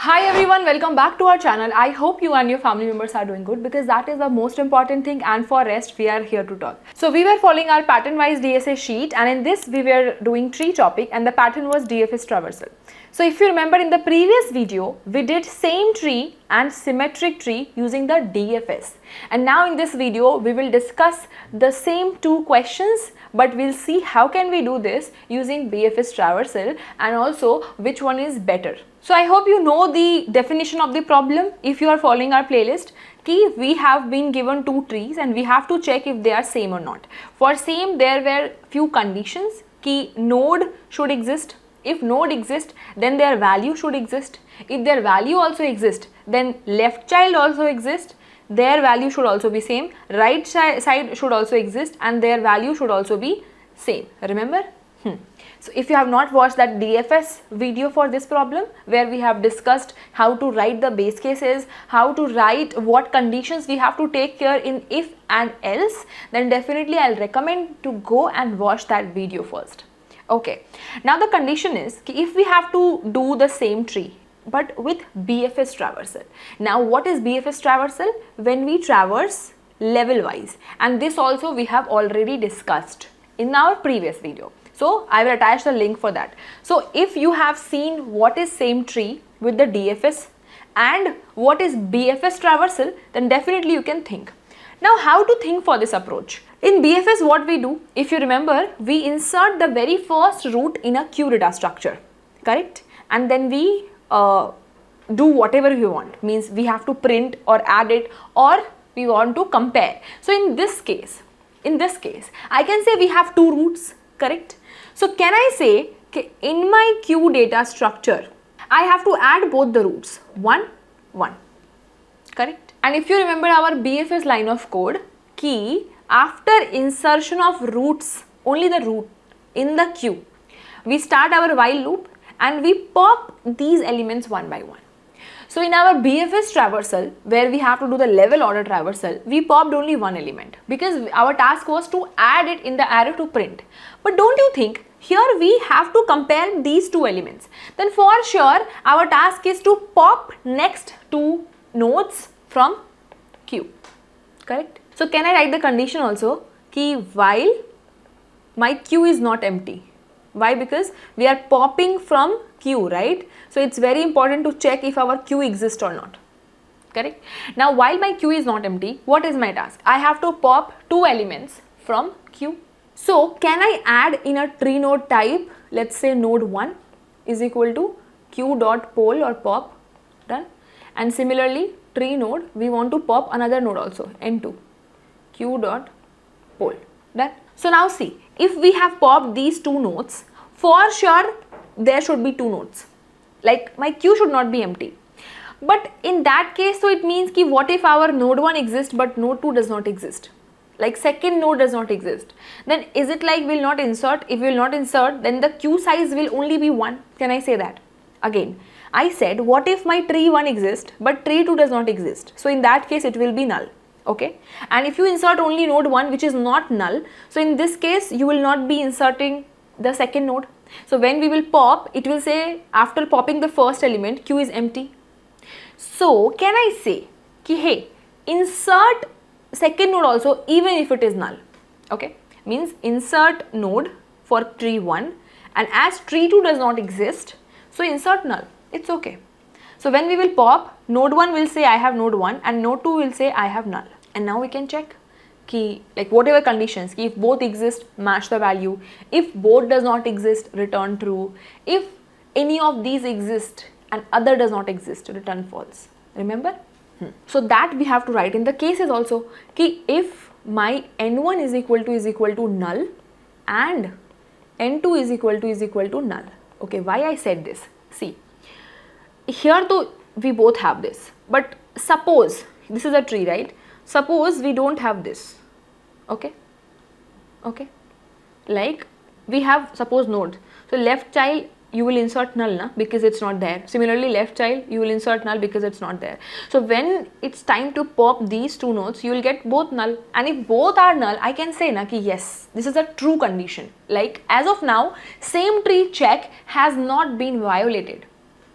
Hi everyone, welcome back to our channel. I hope you and your family members are doing good because that is the most important thing, and for rest we are here to talk. So we were following our pattern wise DSA sheet, and in this we were doing tree topic and the pattern was DFS traversal. So if you remember, in the previous video we did same tree and symmetric tree using the DFS, and now in this video we will discuss the same two questions, but we'll see how can we do this using BFS traversal and also which one is better. So I hope you know the definition of the problem. If you are following our playlist, we have been given two trees and we have to check if they are same or not. For same, there were few conditions. Node should exist. If node exists, then their value should exist. If their value also exists, then left child also exists. Their value should also be same. Right side should also exist, and their value should also be same. Remember? So if you have not watched that DFS video for this problem, where we have discussed how to write the base cases, how to write what conditions we have to take care in if and else, then definitely I'll recommend to go and watch that video first. Okay, now the condition is if we have to do the same tree but with BFS traversal. Now what is BFS traversal? When we traverse level wise, and this also we have already discussed in our previous video. So I will attach the link for that. So if you have seen what is same tree with the DFS and what is BFS traversal, then definitely you can think. Now how to think for this approach? In BFS, what we do, if you remember, we insert the very first root in a queue data structure, correct? And then we do whatever we want, means we have to print or add it, or we want to compare. So in this case, I can say we have two roots, correct? So can I say in my queue data structure, I have to add both the roots, 1, 1, correct? And if you remember our BFS line of code, after insertion of roots, only the root in the queue, we start our while loop and we pop these elements one by one. So in our BFS traversal, where we have to do the level order traversal, we popped only one element because our task was to add it in the array to print. But don't you think here we have to compare these two elements? Then for sure our task is to pop next two nodes from queue, correct? So can I write the condition also, while my queue is not empty. Why? Because we are popping from queue, right? So it's very important to check if our queue exists or not, correct? Now while my queue is not empty, what is my task? I have to pop two elements from queue. So can I add in a tree node type, let's say node 1 is equal to queue.poll or pop, done. And similarly tree node, we want to pop another node also, n2, queue.poll, done. So now see, if we have popped these two nodes, for sure there should be two nodes, like my queue should not be empty. But in that case, so it means what if our node 1 exists but node 2 does not exist, like second node does not exist, then is it like we'll not insert? If we will not insert, then the queue size will only be 1. Can I say that? Again, I said what if my tree 1 exists but tree 2 does not exist, so in that case it will be null. Okay, and if you insert only node 1 which is not null, so in this case you will not be inserting the second node. So when we will pop, it will say after popping the first element, queue is empty. So can I say hey, insert second node also even if it is null? Okay, means insert node for tree 1, and as tree 2 does not exist, so insert null, it's okay. So when we will pop, node 1 will say I have node 1 and node 2 will say I have null. And now we can check like whatever conditions, if both exist, match the value. If both does not exist, return true. If any of these exist and other does not exist, return false. Remember? So that we have to write in the cases also, if my n1 is equal to null and n2 is equal to null. Okay, why I said this? See, here though we both have this, but suppose this is a tree, right? Suppose we don't have this, okay, like we have suppose node, so left child you will insert null na, because it's not there. Similarly left child you will insert null because it's not there. So when it's time to pop these two nodes, you will get both null, and if both are null, I can say na yes, this is a true condition. Like as of now, same tree check has not been violated.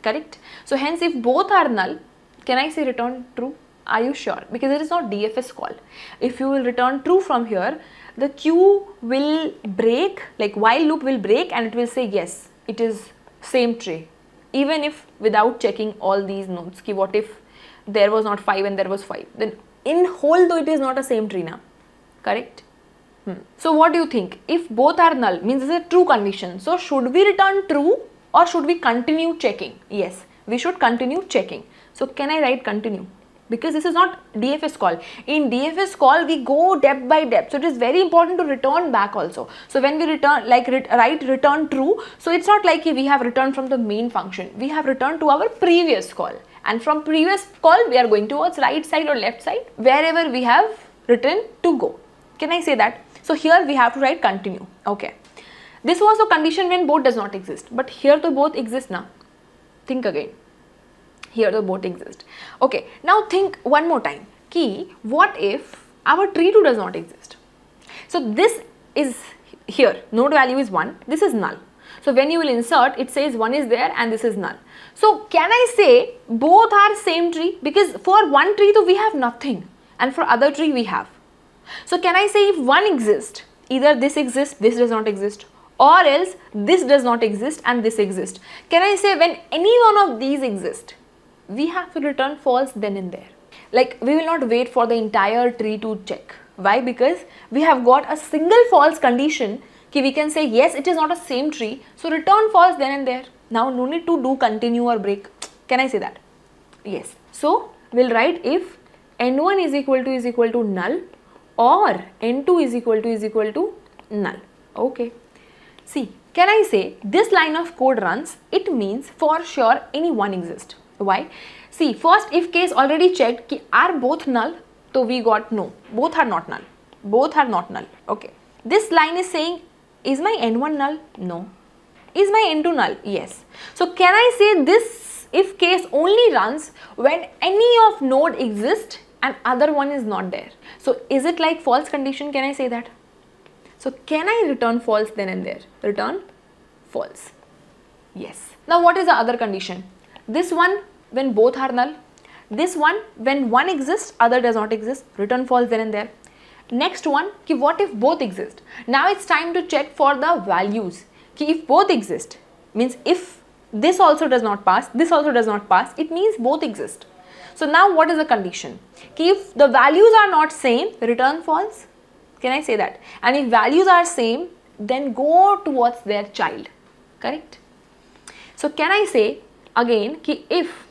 correct? So hence if both are null, can I say return true? Are you sure? Because it is not DFS call. If you will return true from here, the queue will break, like while loop will break and it will say yes, it is same tree. Even if without checking all these nodes, ki what if there was not 5 and there was 5, then in whole though it is not a same tree now, correct? So what do you think? If both are null, means it's a true condition. So should we return true or should we continue checking? Yes, we should continue checking. So can I write continue? Because this is not DFS call. In DFS call, we go depth by depth. So it is very important to return back also. So when we return, like write return true, so it's not like we have returned from the main function. We have returned to our previous call. And from previous call, we are going towards right side or left side, wherever we have written to go. Can I say that? So here we have to write continue. Okay. This was a condition when both does not exist. But here the both exist now. Think again. Here the both exist. Okay. Now think one more time. Ki, what if our tree 2 does not exist? So this is here. Node value is 1. This is null. So when you will insert, it says 1 is there and this is null. So can I say both are same tree? Because for one tree though we have nothing and for other tree we have. So can I say if one exists, either this exists, this does not exist, or else this does not exist and this exists. Can I say when any one of these exist, we have to return false then and there. Like we will not wait for the entire tree to check. Why? Because we have got a single false condition ki we can say yes, it is not a same tree. So return false then and there. Now no need to do continue or break. Can I say that? Yes. So we'll write if n1 is equal to null or n2 is equal to null. Okay. See, can I say this line of code runs, it means for sure any one exists. Why? See, first if case already checked ki are both null, so we got no, both are not null. Both are not null. Okay. This line is saying, is my n1 null? No. Is my n2 null? Yes. So can I say this if case only runs when any of node exists and other one is not there? So is it like false condition? Can I say that? So can I return false then and there? Return false. Yes. Now what is the other condition? This one when both are null. This one when one exists, other does not exist. Return false then and there. Next one, ki what if both exist? Now it's time to check for the values. Ki if both exist, means if this also does not pass, this also does not pass, it means both exist. So now what is the condition? Ki if the values are not same, return false. Can I say that? And if values are same, then go towards their child. Correct? So can I say again ki if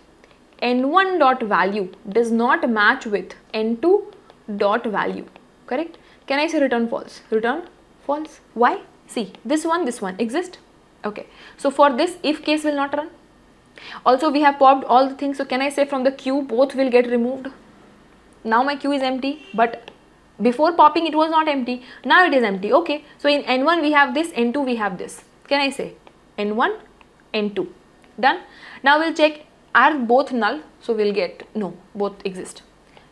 n1 dot value does not match with n2 dot value, correct? Can I say return false? Return false. Why? See, this one exist. Okay. So for this, if case will not run. Also, we have popped all the things. So can I say from the queue, both will get removed? Now my queue is empty, but before popping, it was not empty. Now it is empty. Okay. So in N1, we have this, N2, we have this. Can I say N1, N2? Done. Now we'll check, are both null? So we'll get, no, both exist.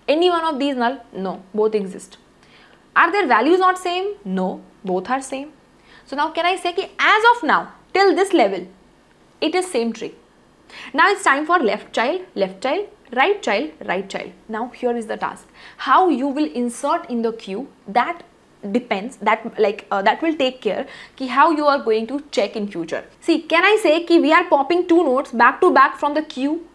Any one of these null? No, both exist. Are their values not same? No, both are same. So now can I say ki as of now, till this level, it is same tree. Now it's time for left child, right child, right child. Now here is the task. How you will insert in the queue, that depends, that will take care ki how you are going to check in future. See, can I say ki we are popping two nodes back to back from the queue?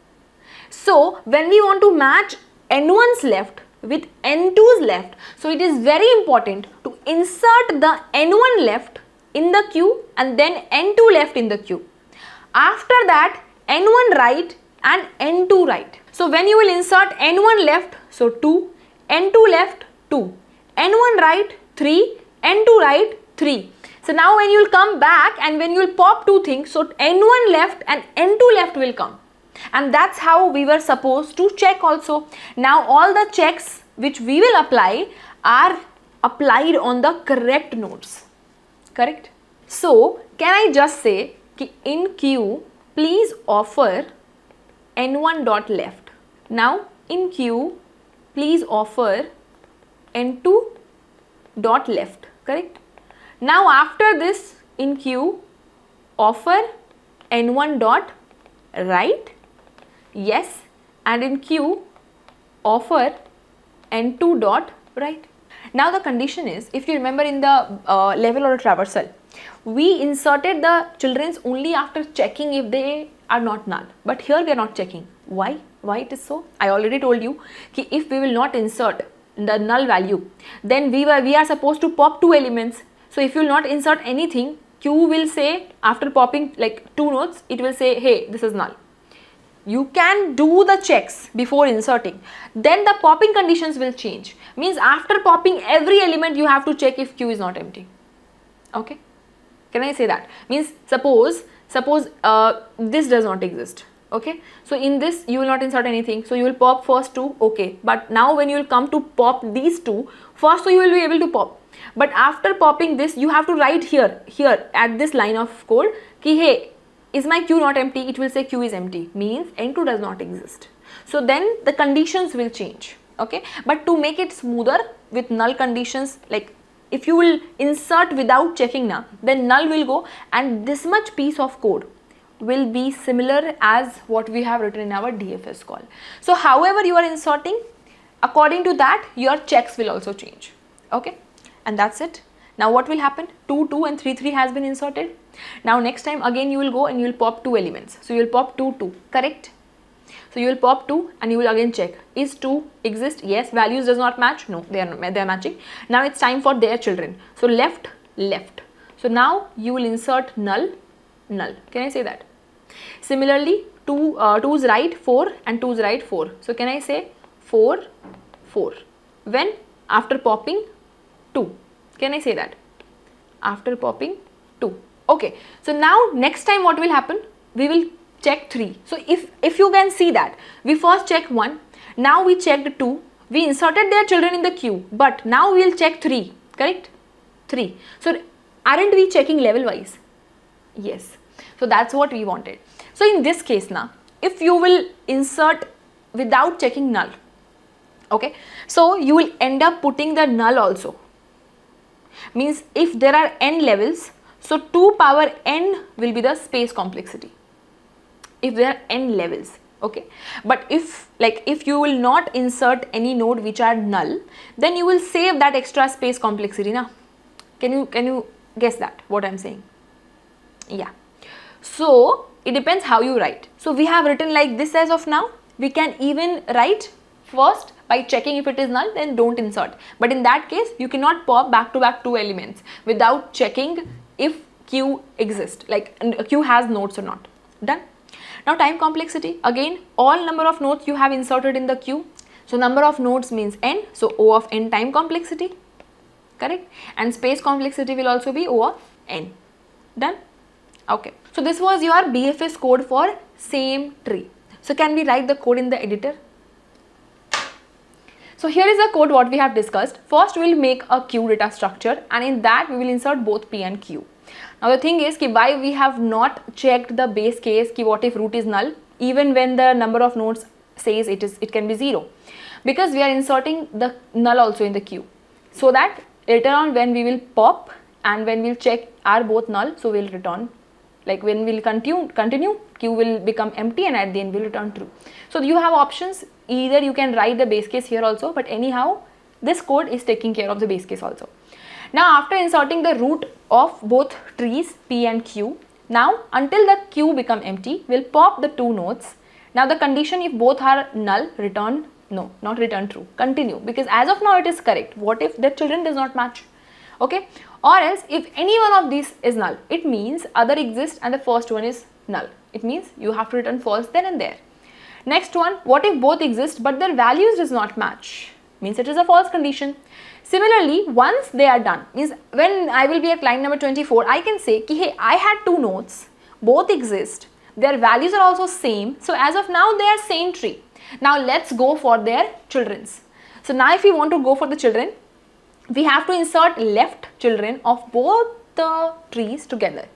So when we want to match N1's left with N2's left, so it is very important to insert the N1 left in the queue and then N2 left in the queue. After that, N1 right and N2 right. So when you will insert N1 left, so 2, N2 left 2, N1 right 3, N2 right 3. So now when you will come back and when you will pop two things, so N1 left and N2 left will come. And that's how we were supposed to check also. Now all the checks which we will apply are applied on the correct nodes. Correct? So can I just say ki in queue please offer N1 dot left. Now in queue please offer N2 dot left. Correct? Now after this in queue offer N1 dot write yes, and in Q offer N2 dot write. Now the condition is, if you remember in the level or traversal, we inserted the children's only after checking if they are not null, but here we are not checking. Why it is so? I already told you कि if we will not insert the null value, then we are supposed to pop two elements. So if you will not insert anything, Q will say, after popping like two nodes, it will say, hey, this is null. You can do the checks before inserting, then the popping conditions will change. Means after popping every element, you have to check if Q is not empty. Okay, can I say that? Means suppose this does not exist. Okay, so in this you will not insert anything, so you will pop first two. Okay, but now when you will come to pop these two, first you will be able to pop, but after popping this, you have to write here at this line of code ki hey, is my Q not empty? It will say Q is empty, means N2 does not exist. So then the conditions will change. Okay, but to make it smoother with null conditions, like if you will insert without checking now, then null will go, and this much piece of code will be similar as what we have written in our DFS call. So however you are inserting, according to that your checks will also change. Okay, and that's it. Now what will happen? 2, 2 and 3, 3 has been inserted. Now next time again you will go and you will pop two elements. So you will pop 2, 2, correct? So you will pop 2 and you will again check, is 2 exist? Yes. Values does not match? No, they are matching. Now it's time for their children. So left. So now you will insert null. Can I say that? Similarly, 2's right 4 and 2's right 4. So can I say 4, 4? When? After popping 2. Can I say that? After popping 2. Okay. So now next time what will happen? We will check 3. So if you can see that, we first check 1, now we checked 2, we inserted their children in the queue, but now we will check 3, correct? 3. So aren't we checking level wise? Yes. So that's what we wanted. So in this case now, if you will insert without checking null, okay, so you will end up putting the null also. Means if there are n levels, so 2 power n will be the space complexity. If there are n levels, okay, but if you will not insert any node which are null, then you will save that extra space complexity now. Can you guess that what I'm saying? Yeah. So it depends how you write. So we have written like this as of now. We can even write first by checking if it is null, then don't insert. But in that case, you cannot pop back to back two elements without checking if Q exists, like Q has nodes or not. Done. Now time complexity, again all number of nodes you have inserted in the queue. So number of nodes means n, so O of n time complexity, correct? And space complexity will also be O of n. Done? Okay. So this was your BFS code for same tree. So can we write the code in the editor? So here is the code what we have discussed. First we will make a queue data structure, and in that we will insert both P and Q. Now the thing is why we have not checked the base case what if root is null even when the number of nodes says it can be 0, because we are inserting the null also in the queue, so that later on when we will pop and when we will check are both null, so we will return, like when we will continue queue will become empty and at the end we will return true. So you have options, either you can write the base case here also, but anyhow this code is taking care of the base case also. Now after inserting the root of both trees P and Q, now until the Q become empty, we'll pop the two nodes. Now the condition, if both are null, return, no, not return true, continue, because as of now it is correct. What if the children does not match? Okay, or else if any one of these is null, it means other exists and the first one is null. It means you have to return false then and there. Next one, what if both exist but their values does not match? Means it is a false condition. Similarly, once they are done, means when I will be at line number 24, I can say ki, hey, I had two nodes, both exist, their values are also same, so as of now they are same tree. Now let's go for their children's. So now if we want to go for the children, we have to insert left children of both the trees together.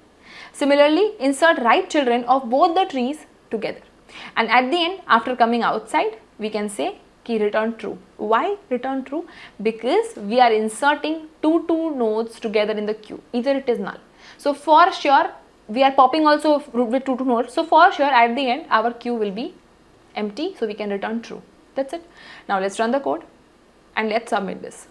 Similarly, insert right children of both the trees together. And at the end, after coming outside, we can say ki return true. Why return true? Because we are inserting two nodes together in the queue. Either it is null. So for sure, we are popping also root with true to node. So for sure at the end our queue will be empty, so we can return true. That's it. Now let's run the code and let's submit this.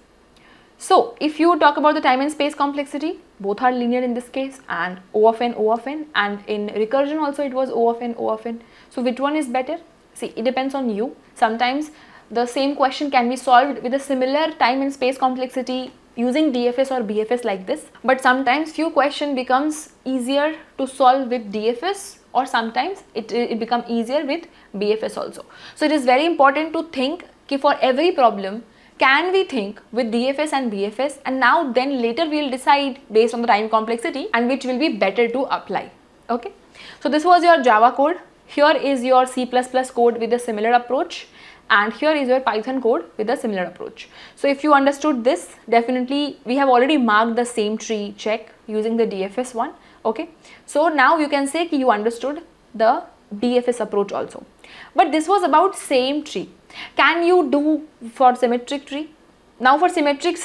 So if you talk about the time and space complexity, both are linear in this case, and O of n, and in recursion also it was O of n. So which one is better? See, it depends on you. Sometimes the same question can be solved with a similar time and space complexity using DFS or BFS like this, but sometimes few question becomes easier to solve with DFS, or sometimes it become easier with BFS also. So it is very important to think कि for every problem can we think with DFS and BFS, and now then later we will decide based on the time complexity and which will be better to apply. Okay, so this was your Java code. Here is your C++ code with a similar approach, and here is your Python code with a similar approach. So if you understood this, definitely we have already marked the same tree check using the DFS one. Okay, so now you can say you understood the DFS approach also, but this was about same tree. Can you do for symmetric tree? Now for symmetric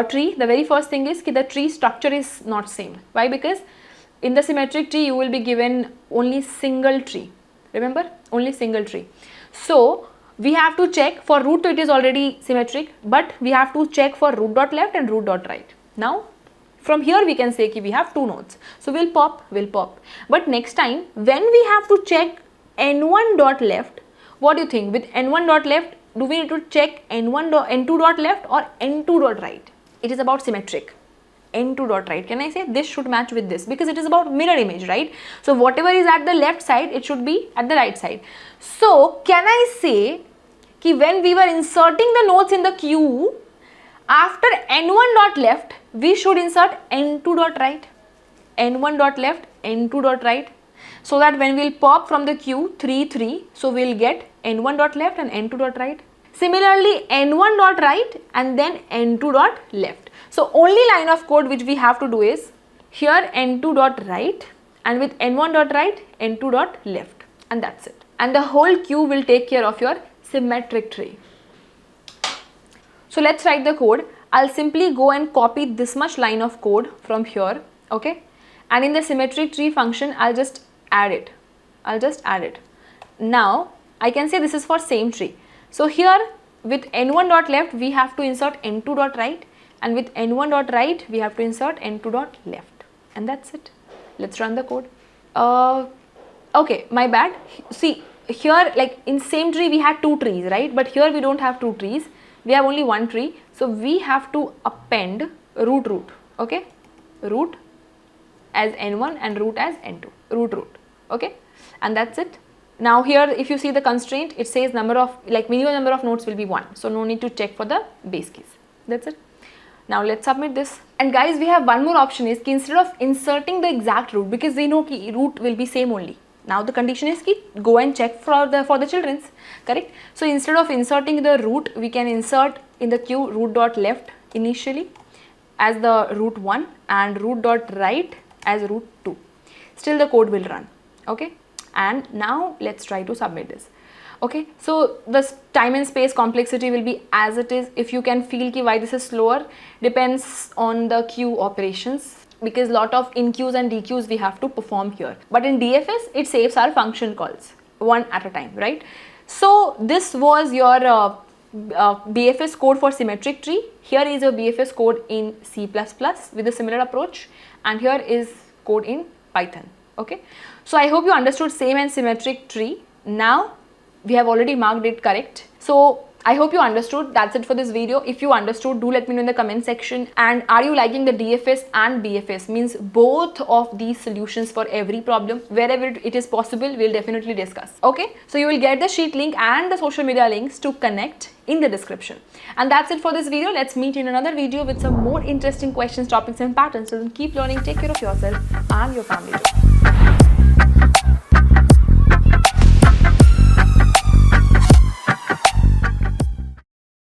tree, the very first thing is that the tree structure is not same. Why? Because in the symmetric tree you will be given only single tree. Remember, only single tree. So we have to check for root, it is already symmetric, but we have to check for root dot left and root dot right. Now from here we can say that we have two nodes, so we'll pop. But next time when we have to check n1 dot left, what do you think? With n1 dot left, do we need to check n2 dot left or n2 dot right? It is about symmetric. n2 dot right. Can I say this should match with this, because it is about mirror image, right? So whatever is at the left side, it should be at the right side. So can I say that when we were inserting the nodes in the queue, after n1 dot left, we should insert n2 dot right, n1 dot left, n2 dot right, so that when we will pop from the queue 3, 3, so we will get n1 dot left and n2 dot right. Similarly, n1 dot right and then n2 dot left. So only line of code which we have to do is here n2 dot right, and with n1 dot right, n2 dot left, and that's it. And the whole queue will take care of your symmetric tree. So let's write the code. I'll simply go and copy this much line of code from here, okay? And in the symmetric tree function, I'll just add it. Now I can say this is for same tree. So here with n1 dot left, we have to insert n2 dot right, and with n1 dot right, we have to insert n2 dot left, and that's it. Let's run the code. Okay, my bad. See here, like in same tree we had two trees, right? But here we don't have two trees. We have only one tree, so we have to append root, okay? Root as n1 and root as n2, root, okay? And that's it. Now here if you see the constraint, it says minimum number of nodes will be 1, so no need to check for the base case. That's it. Now let's submit this. And guys, we have one more option is instead of inserting the exact root, because we know root will be same only. Now the condition is go and check for the children's, correct? So instead of inserting the root, we can insert in the queue root dot left initially as the root 1 and root dot right as root 2. Still the code will run, okay? And now let's try to submit this. Okay, so the time and space complexity will be as it is. If you can feel why this is slower, depends on the queue operations, because lot of in-queues and dequeues we have to perform here. But in DFS, it saves our function calls one at a time, right? So this was your BFS code for symmetric tree. Here is your BFS code in C++ with a similar approach, and here is code in Python. Okay, so I hope you understood same and symmetric tree. Now we have already marked it correct. So I hope you understood. That's it for this video. If you understood, do let me know in the comment section. And are you liking the DFS and BFS? Means both of these solutions for every problem. Wherever it is possible, we'll definitely discuss. Okay, so you will get the sheet link and the social media links to connect in the description. And that's it for this video. Let's meet in another video with some more interesting questions, topics and patterns. So keep learning, take care of yourself and your family too.